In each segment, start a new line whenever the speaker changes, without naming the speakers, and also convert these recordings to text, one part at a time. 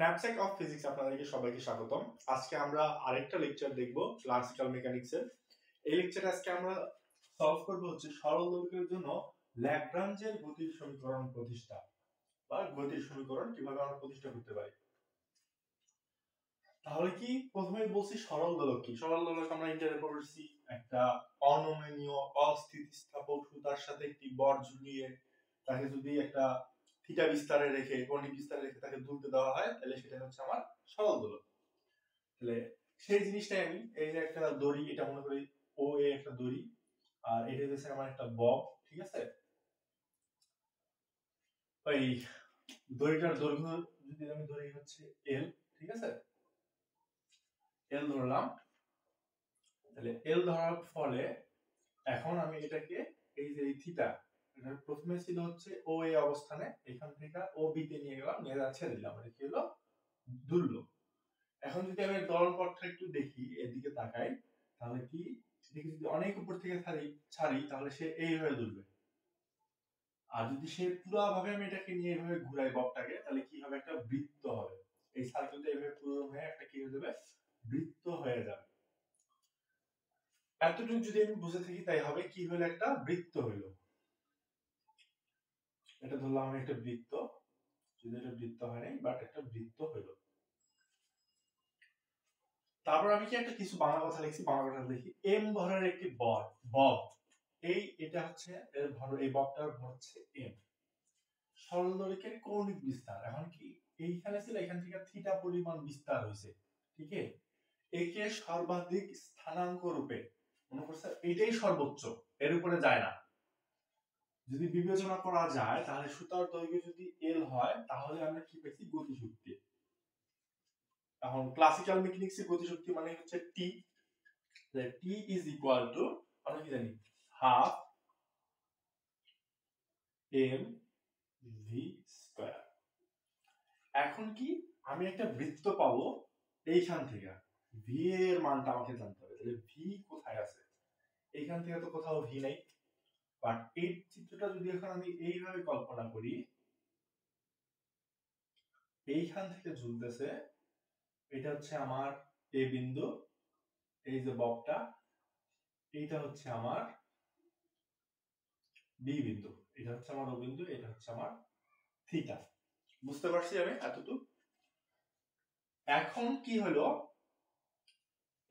স্ন্যাপস্যাক of physics আপনাদেরকে সবাইকে স্বাগতম। আজকে আমরা আরেকটা লেকচার দেখব ক্লাসিক্যাল মেকানিক্সের। এই লেকচারে আজকে আমরা সলভ করব হচ্ছে সরল দোলকের জন্য ল্যাগ্রাঞ্জের গতির সমীকরণ প্রতিষ্ঠা বা গতির সমীকরণ কিভাবে আমরা প্রতিষ্ঠা করতে পারি। তাহলে কি প্রথমে বলছি সরল দোলক কি? সরল দোলক আমরা ইন্টারে পড়ছি একটা অনমনীয় অস্থিতিস্থাপক সুতার সাথে একটি বর ঝুলিয়ে তাকে যদি একটা থিটা বিস্তারে রেখে কৌণিক বিস্তারে রেখে তাকে দুলতে দেওয়া হয় তাহলে সেটা হচ্ছে আমার সরল দোলক। তাহলে সেই জিনিসটাই আমি এই যে একটা দড়ি, এটা মনে করি ও এ একটা দড়ি, আর এটা হচ্ছে আমার একটা বব, ঠিক আছে? ওই দড়িটার দৈর্ঘ্য যদি আমি ধরি হচ্ছে এল, ঠিক আছে? এল ধরলাম। তাহলে এল ধরার ফলে এখন আমি এটাকে এই যে থিটা, এটা প্রথমে ছিল হচ্ছে ও এ অবস্থানে, এখান থেকে ও বি তে নিয়ে গেলাম, নিয়ে যাচ্ছে দিলাম, এটা কি হলো? দুললো। এখন যদি আমি দলন পথটা একটু দেখি, এদিকে তাকাই, তাহলে কি এদিকে যদি অনেক উপর থেকে ছাড়ি তাহলে সে এইভাবে দুলবে। আর যদি সে পুরোভাবে আমি এটাকে নিয়ে এইভাবে ঘুরাই ববটাকে, তাহলে কি হবে? একটা বৃত্ত হবে। এই সার্কেলটা এইভাবে পুরো হয়ে একটা কি হয়ে যাবে? বৃত্ত হয়ে যাবে। এতটুকু যদি আমি বুঝে থাকি তাই হবে কি হলো? একটা বৃত্ত হইলো। এটা ধরলাম আমি একটা বৃত্ত, যদি এটা বৃত্ত হয় নাই, বাট একটা বৃত্ত হইলো। তারপর আমি কি একটা কিছু বাংলা কথা লিখছি, বাংলা কথা লিখি এম ভরের একটি বব। এটা হচ্ছে এর ভর, এই ববটার ভর হচ্ছে এম। সরল দোলকের কৌণিক বিস্তার এখন কি এইখানে ছিল, এখান থেকে থিটা পরিমাণ বিস্তার হয়েছে, ঠিক আছে? একে সর্বাধিক স্থানাঙ্ক রূপে মনে করছে এটাই সর্বোচ্চ, এর উপরে যায় না। যদি বিবেচনা করা যায় তাহলে সুতার দৈর্ঘ্য যদি এল হয় তাহলে আমরা কি পেয়েছি? গতিশক্তি। এখন ক্লাসিক্যাল মেকানিক্সে গতিশক্তি মানে হচ্ছে T. T is equal to আমরা কি জানি? Half M V square. এখন কি আমি একটা বৃত্ত পাবো এইখান থেকে, ভি এর মানটা আমাকে জানতে হবে। তাহলে ভি কোথায় আছে? এইখান থেকে তো কোথাও ভি নাই, বাট এই চিত্রটা যদি এখন আমি এইভাবে কল্পনা করি, এইখান থেকে ঝুলতেছে, এটা হচ্ছে আমার এ বিন্দু, এই যে ববটা, এইটা হচ্ছে আমার বি বিন্দু, এটা হচ্ছে আমার ও বিন্দু, এটা হচ্ছে আমার থিটা। বুঝতে পারছি আমি এতটুকু? এখন কি হলো,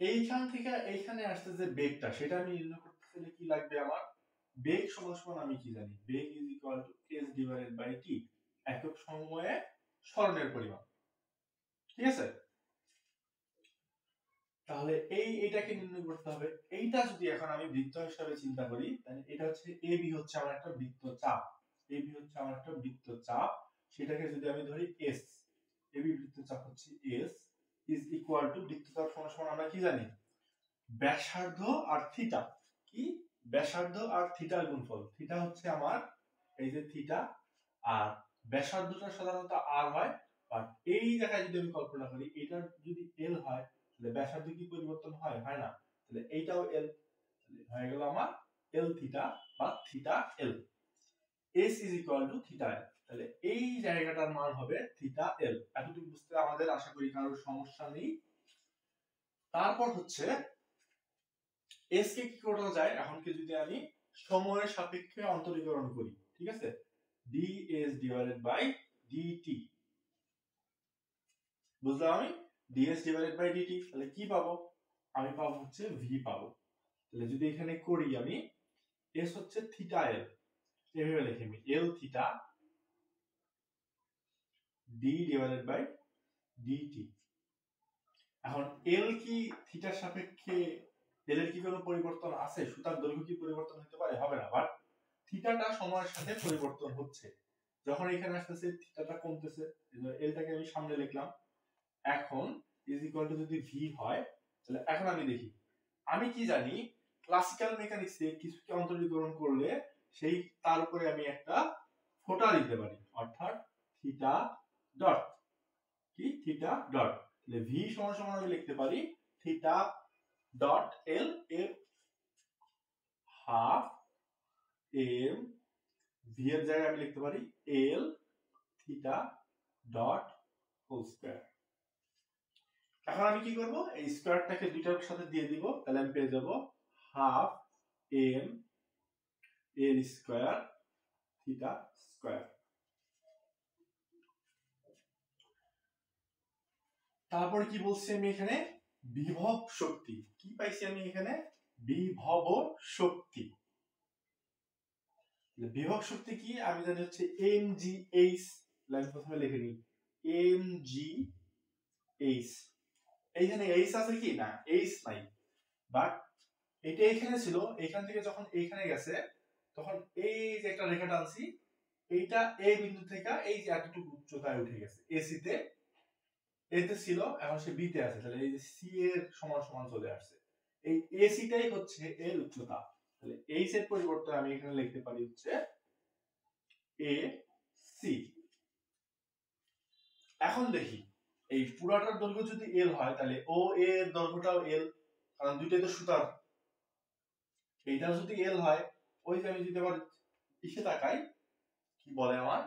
এইখান থেকে এইখানে আসতে যে বেগটা, সেটা আমি নির্ণয় করতে হলে কি লাগবে আমার? বেগ সমান সমান আমি কি জানি? বেগ is equal to S divided by T, একক সময়ে সরণের পরিমাণ, ঠিক আছে? তাহলে এটাকে নির্ণয় করতে হবে। এইটা যদি এখন আমি বৃত্ত হিসাবে চিন্তা করি, তাহলে এটা হচ্ছে এ বি, হচ্ছে আমার একটা বৃত্ত চাপ, এ বি হচ্ছে আমার একটা বৃত্ত চাপ, সেটাকে যদি আমি ধরি এস, এ বি বৃত্ত চাপ হচ্ছে এস ইজ ইকুয়াল টু বৃত্ত চাপ সমান সমান আমরা কি জানি? ব্যাসার্ধ আর থিটা। কি? ব্যাসার্ধ আর থিটার গুণফল। থিটা হচ্ছে আমার এই যে থিটা, আর ব্যাসার্ধটা সাধারণত আর হয়, বাট এই জায়গায় যদি আমি কল্পনা করি এটা যদি এল হয় তাহলে ব্যাসার্ধ কি পরিবর্তন হয়? হয় না। তাহলে এইটাও এল, হয়ে গেল আমার এল থিটা বা theta L. S is equal two theta এল। তাহলে এই জায়গাটার মান হবে থিটা এল। এতটুকু বুঝতে আমাদের আশা করি কারোর সমস্যা নেই। তারপর হচ্ছে এস কে কি করা যায়? এখন কি যদি আমি সময়ের সাপেক্ষে অন্তরীকরণ করি, ঠিক আছে? ds ডিভাইডেড বাই dt, বুঝলাম আমি? ds ডিভাইডেড বাই dt, তাহলে কি পাবো? আমি পাবো হচ্ছে v পাবো। তাহলে যদি এখানে করি আমি, s হচ্ছে থিটা l, এভাবে লিখে আমি l theta d divided by dt। এখন l কি থিটার সাপেক্ষে, l এর কি কোনো পরিবর্তন আছে? সুতার দৈর্ঘ্য কি পরিবর্তন হতে পারে? হবে না, বাট থিটাটা সময়ের সাথে পরিবর্তন হচ্ছে। যখন এখানে আসতেছে থিটাটা কমতেছে, এলটাকে আমি সামনে লিখলাম। এখন ইজ ইকুয়াল টু যদি ভি হয়, তাহলে এখন আমি দেখি আমি কি জানি ক্লাসিক্যাল মেকানিক্সে কিছুকে অন্তরীকরণ করলে সেই তার উপরে আমি একটা ফোঁটা দিতে পারি, অর্থাৎ থিটা ডট। কি? Theta dot. তাহলে ভি সমান সমান আমি লিখতে পারি থিটা ডট এল এর হাফ এম, ভি এর জায়গায় আমি লিখতে পারি এল থিটা ডট হোল স্কয়ার। এখন আমি কি করব, এই স্কয়ারটাকে দুইটার সাথে দিয়ে দিব, তাহলে আমি পেয়ে যাব half m l square theta square. তারপরে কি বলছি আমি এখানে, বিভব শক্তি কি পাইছি আমি এখানে, বিভব শক্তি। বিভব শক্তি কি আমি জানি হচ্ছে mgh, লাইন প্রথমে লিখে নিই mgh। এইখানে h আছে কি না, h নাই, বাট এটা এখানে ছিল, এখান থেকে যখন এইখানে গেছে তখন এই যে একটা রেখা টানছি, এইটা এই বিন্দু থেকে এই যে এতটুকু উচ্চতায় উঠে গেছে, এসি তে এতে ছিল, এখন সে বি তে আছে, তাহলে এই যে সি এর সমান সমান চলে আসছে। এই এসিটাই হচ্ছে এর উচ্চতা, তাহলে এইচ এর পরিবর্তে আমি এখানে লিখতে পারি হচ্ছে এ সি। এখন দেখি এই পুরাটার দৈর্ঘ্য যদি এল হয়, তাহলে ও এর দৈর্ঘ্যটাও এল, কারণ দুইটাই তো সুতার। এইটা যদি এল হয়, ওই যে আমি যদি আবার ইসে তাকাই, কি বলে আমার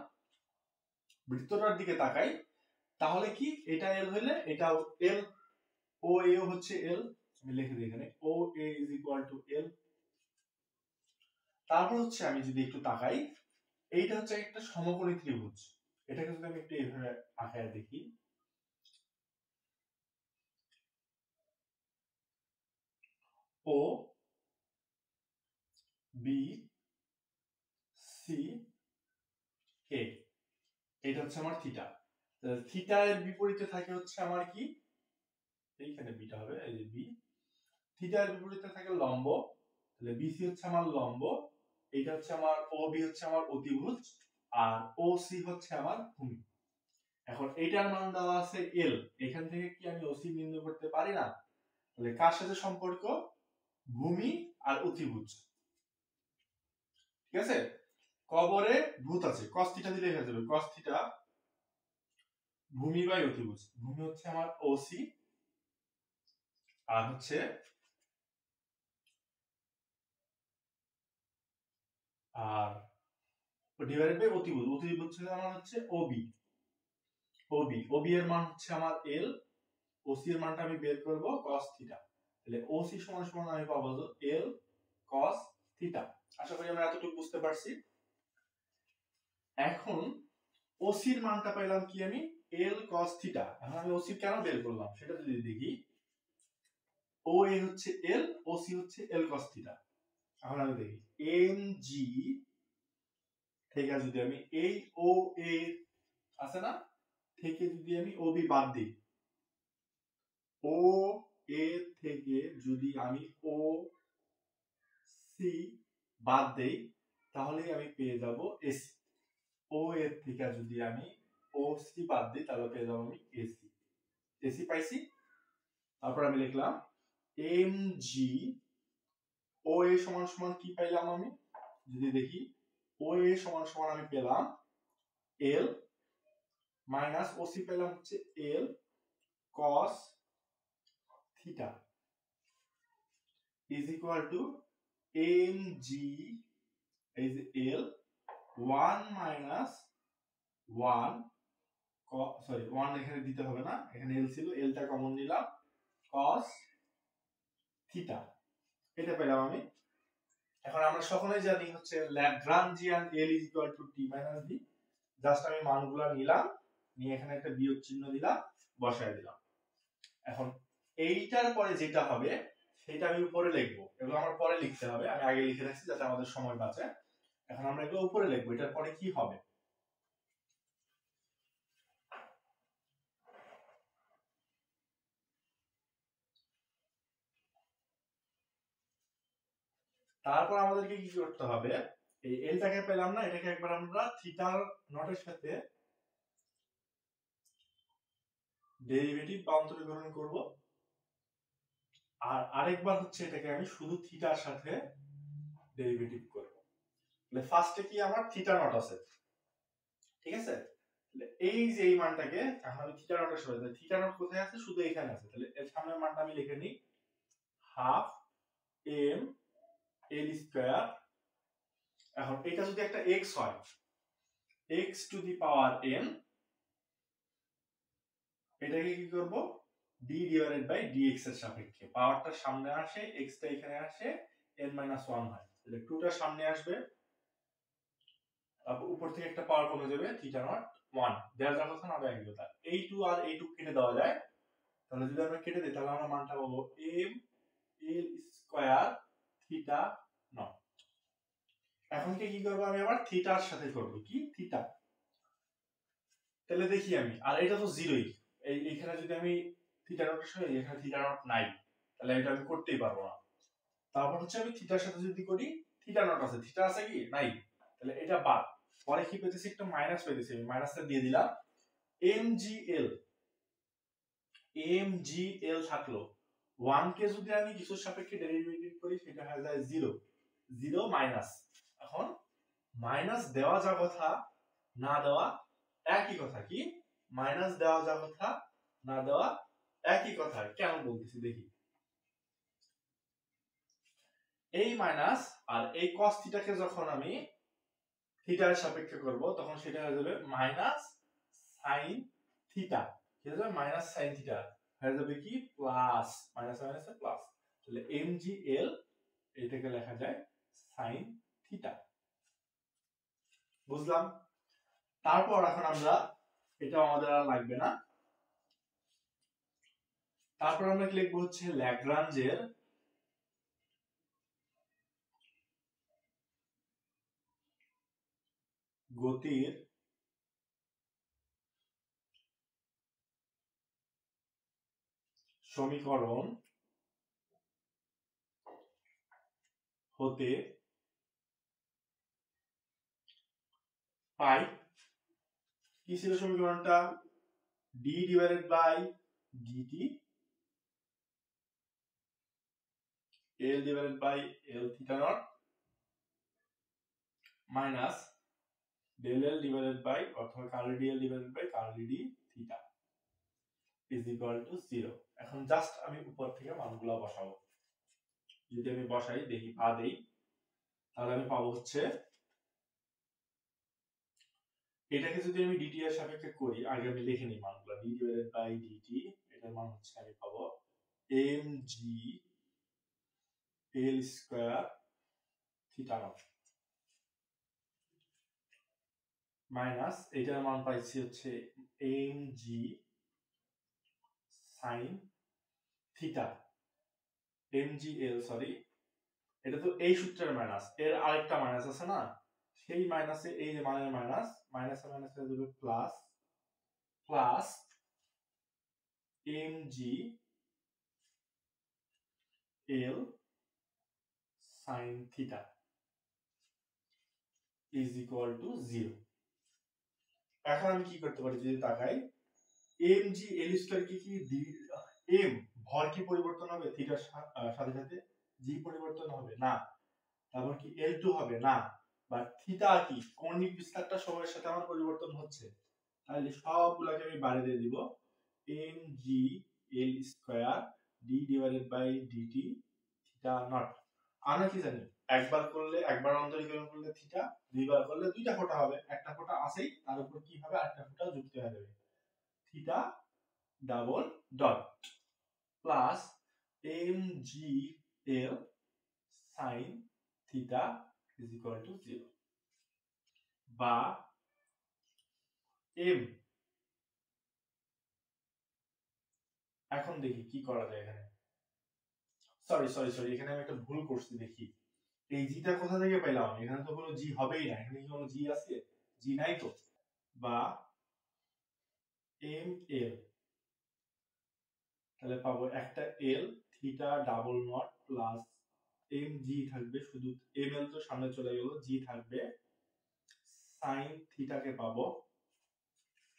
বৃত্তটার দিকে তাকাই, তাহলে কি এটা এল হইলে এটাও এল, ও এ হচ্ছে এল, আমি লিখে দিই এখানে ও এ ইজ ইকুয়াল টু এল। তারপর হচ্ছে আমি যদি একটু তাকাই, এইটা হচ্ছে একটা সমকোণী ত্রিভুজ, এটাকে যদি আমি একটু এইভাবে আঁকায় দেখি, ও বি সি এ, এটা হচ্ছে আমার থিটা। থিটা এর বিপরীতে থাকে হচ্ছে আমার কি, এইখানে বিটা হবে, এই যে বি। থিটা এর বিপরীতে থাকে লম্ব, তাহলে বিসি হচ্ছে আমার লম্ব, এইটা হচ্ছে আমার ও বি হচ্ছে আমার অতিভুজ, আর ও সি হচ্ছে আমার ভূমি। এখন এইটার মান দেওয়া আছে এল, এখান থেকে কি আমি ওসি নির্ণয় করতে পারি না? তাহলে কার সাথে সম্পর্ক, ভূমি আর অতিভুজ, ঠিক আছে। কবরে ভূত আছে, cos থিটা দিলে হয়ে যাবে cos থিটা ভূমি বাই অতিভুজ। ভূমি হচ্ছে আমার ওসি, আর হচ্ছে আর ডিভাইডেড বাই অতিভুজ। অতিভুজ হচ্ছে আমার হচ্ছে ওবি, ওবি এর মান হচ্ছে আমার এল, ওসি এর মানটা আমি বের করব cos থিটা, তাহলে ওসি সমান সমান আমি পাবো এল cos থিটা। আশা করি আমরা এতটুকু বুঝতে পারছি। এখন ওসি এর মানটা পাইলাম কি আমি, এল cos থিটা। এখন আমি ওসি কেন বের করলাম সেটা যদি দেখি, ও এ হচ্ছে এল, ওসি হচ্ছে এল cos থিটা। এখন আমি দেখি এম জি থেকে যদি আমি এই ও এ আছে না, থেকে যদি আমি ও বি বাদ দিই, ও এ থেকে যদি আমি ও সি বাদ দেই, তাহলে আমি পেয়ে যাব এসি। ও এর থেকে যদি আমি ও সি বাদ দিই, তাহলে পেয়ে যাব আমি এসি। এসি পাইছি। তারপর আমি লিখলাম এম জি, ও এ সমান সমান কি পাইলাম আমি যদি দেখি, ও এ সমান সমান আমি পেলাম এল মাইনাস ওসি পেলাম হচ্ছে এল cos theta is equal to mg, এই যে এল 1 মাইনাস 1, সরি 1 এখানে দিতে হবে না, এখানে এল ছিল, এলটা কমন নিলাম, cos থিটা, এটা পেলাম আমি। এখন আমরা সকলেই জানি হচ্ছে Lagrangian L is equal to T minus B, just আমি মানগুলো নিলাম, নিয়ে এখানে একটা বিয়োগ চিহ্ন দিলাম, বসায় দিলাম। এখন এইটার পরে যেটা হবে সেটা আমি উপরে লিখবো, এগুলো আমার পরে লিখতে হবে, আমি আগে লিখে রাখছি যাতে আমাদের সময় বাঁচে। এখন আমরা এগুলো উপরে লিখবো, এটার পরে কি হবে, তারপর আমাদেরকে কি করতে হবে, এই এলটাকে পেলাম না, এটাকে একবার আমরা থিটার নটের সাথে ডেরিভেটিভ বা অন্তরীকরণ করব, আর আরেকবার হচ্ছে এটাকে আমি শুধু থিটার সাথে ডেরিভেটিভ করব। তাহলে ফার্স্টে কি আমার থিটা নট আছে, ঠিক আছে। এই যে এই মানটাকে এখন আমি থিটা নটের সাথে, থিটা নট কোথায় আছে, শুধু এখানে আছে, তাহলে এর সামনের মানটা আমি লিখে নিই হাফ এম এল স্কয়ার। এখন এটা যদি একটা x হয়, x to the power n, এটাকে কি করব d ডিভাইডেড বাই dx এর সাপেক্ষে পাওয়ারটা সামনে আসে x টা এখানে আসে n - 1 হয় তাহলে 2 টা সামনে আসবে তারপর উপর থেকে একটা পাওয়ার কমে যাবে থিটা নট 1 দেওয়া যাওয়ার কথা না দেওয়া কথা এই 2 আর এই 2 কেটে দেওয়া যায় তাহলে যদি আমরা কেটে দিই তাহলে আমরা মানটা পাবো m l square theta not এখন কি করব আমি আবার থিটার সাথে করব কি থিটা তাহলে দেখি আমি আর এটা তো জিরোই এইখানে যদি আমি থিটা নটের সাথে এখানে থিটা নট নাই তাহলে এটা আমি করতেই পারবো না তারপর হচ্ছে আমি থিটার সাথে যদি করি থিটা নট আছে থিটা আছে কি নাই তাহলে এটা বাদ পরে কি পেতেছি একটা মাইনাস পেতেছি আমি মাইনাসটা দিয়ে দিলাম mgl থাকলো 1 কে যদি আমি কিছুর সাপেক্ষে ডেরিভেটিভ করি সেটা হয়ে যায় 0 0 মাইনাস এখন মাইনাস দেওয়া যা কথা না দেওয়া একই কথা কি মাইনাস দেওয়া যা কথা না দেওয়া একই কথা কেন বলতেছি দেখি এই মাইনাস আর এই cos থিটাকে যখন আমি থিটার সাপেক্ষে করব তখন সেটা হয়ে যাবে মাইনাস sin থিটা কি হয়ে যাবে মাইনাস sin থিটা হয়ে যাবে কি প্লাস মাইনাস মাইনাসে প্লাস তাহলে mgl এটাকে লেখা যায় sin থিটা বুঝলাম তারপর এখন আমরা এটা আমাদের আর লাগবে না তারপর আমরা কি লিখবো হচ্ছে ল্যাগ্রাঞ্জের গতির সমীকরণ হতে পাই কি ছিল সমীকরণটা d divided by dt l divided by l theta naught minus del l divided by অথবা curly dl divided by curly d theta is equal to 0 এখন জাস্ট আমি উপর থেকে মানগুলো বসাবো যদি আমি বসাই দেখি পা দেই তাহলে আমি পাবো হচ্ছে এটাকে যদি আমি dt এর সাপেক্ষে করি আগে আমি লিখে নিই মানগুলো d ডিভাইডেড বাই dt এটার মান হচ্ছে আমি পাবো mg l square theta naught minus এটার মান পাইছি হচ্ছে mg sin theta mgl sorry এটা তো এই সূত্রের মাইনাস এর আরেকটা মাইনাস আছে না সেই মাইনাসে এই যে মানের মাইনাস মাইনাসে মাইনাসে দেবে plus plus mgl sin theta is equal to 0 এখন আমি কি করতে পারি যদি তাকাই mgl স্কয়ার কি m ভর কি পরিবর্তন হবে থিটার সাথে সাথে g পরিবর্তন হবে না তারপর কি l2 হবে না বা থিটা কি কৌণিক বিস্তারটা সময়ের সাথে আমার পরিবর্তন হচ্ছে তাহলে সবগুলোকে আমি বাড়িয়ে দিয়ে দিব mgl square d divided by dt theta naught আমরা কি জানি একবার করলে একবার অন্তরীকরণ করলে থিটা দুইবার করলে দুইটা ফোঁটা হবে একটা ফোঁটা আছেই তার উপর কি হবে আরেকটা ফোঁটা যুক্ত হয়ে যাবে theta double dot plus mgl sin theta is equal to 0 বা m এখন দেখি কি করা যায় এখানে সরি এখানে আমি একটা ভুল করছি দেখি এই জিটা কোথা থেকে পেলাম এখানে তো কোনো জি হবেই না এখানে কি কোনো জি আছে জি নাই তো বা এম এল তাহলে পাবো একটা L theta double naught plus M G থাকবে শুধু এম এল তো সামনে চলে গেল জি থাকবে সাইন থিটাকে পাবো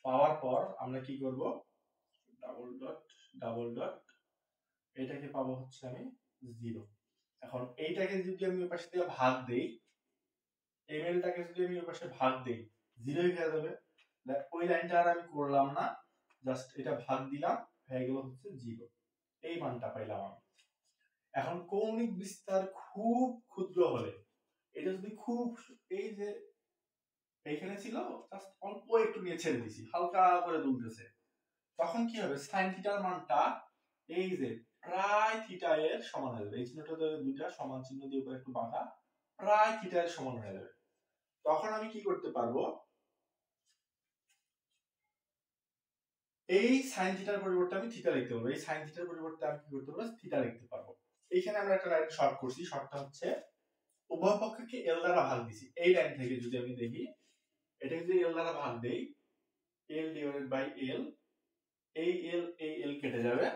পাওয়ার পর আমরা কি করব ডাবল ডট এটাকে পাবো হচ্ছে আমি 0 এখন এইটাকে যদি আমি ওই পাশে দিয়ে ভাগ দেই ml টাকে যদি আমি ওই পাশে ভাগ দেই 0 হয়ে যাবে ওই লাইনটা আর আমি করলাম না জাস্ট এটা ভাগ দিলাম হয়ে গেল হচ্ছে 0 এই মানটা পাইলাম আমি এখন কৌণিক বিস্তার খুব ক্ষুদ্র হলে এটা যদি খুব এই যে এইখানে ছিল জাস্ট অল্প একটু নিয়ে ছেড়ে দিছি হালকা করে দুলতেছে তখন কি হবে সাইন থিটার মানটা এই যে প্রায় থিটা এর সমান হয়ে যাবে। এই চিহ্নটা দুইটা সমান চিহ্ন দিয়ে উপরে একটু বাঁকা, প্রায় থিটা এর সমান হয়ে যাবে। তখন আমি কি করতে পারবো, এই সাইন থিটার পরিবর্তে আমি থিটা লিখতে পারবো, এই সাইন থিটার পরিবর্তে আমি কি করতে পারবো থিটা লিখতে পারবো। এইখানে আমরা একটা লাইন শর্ট করছি, শর্টটা হচ্ছে উভয় পক্ষকে এল দ্বারা ভাগ দিছি। এই লাইন থেকে যদি আমি দেখি, এটা যদি এল দ্বারা ভাগ দেই, এল ডিভাইডেড বাই এল, এই এল কেটে যাবে,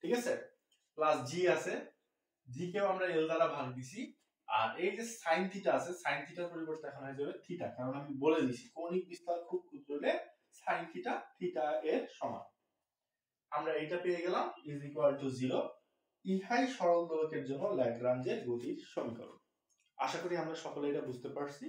ঠিক আছে, প্লাস জি আছে, জি কেও আমরা এল দ্বারা ভাগ দিছি। আর এই যে সাইন থিটা আছে, সাইন থিটার পরিবর্তে এখন হয়ে যাবে থিটা, কারণ আমি বলে দিছি কৌণিক বিস্তার খুব ক্ষুদ্র হলে সাইন থিটা থিটা এর সমান। আমরা এটা পেয়ে গেলাম ইজ ইকুয়াল টু 0। ইহাই সরল দোলকের জন্য ল্যাগ্রাঞ্জের গতির সমীকরণ। আশা করি আমরা সকলে এটা বুঝতে পারছি।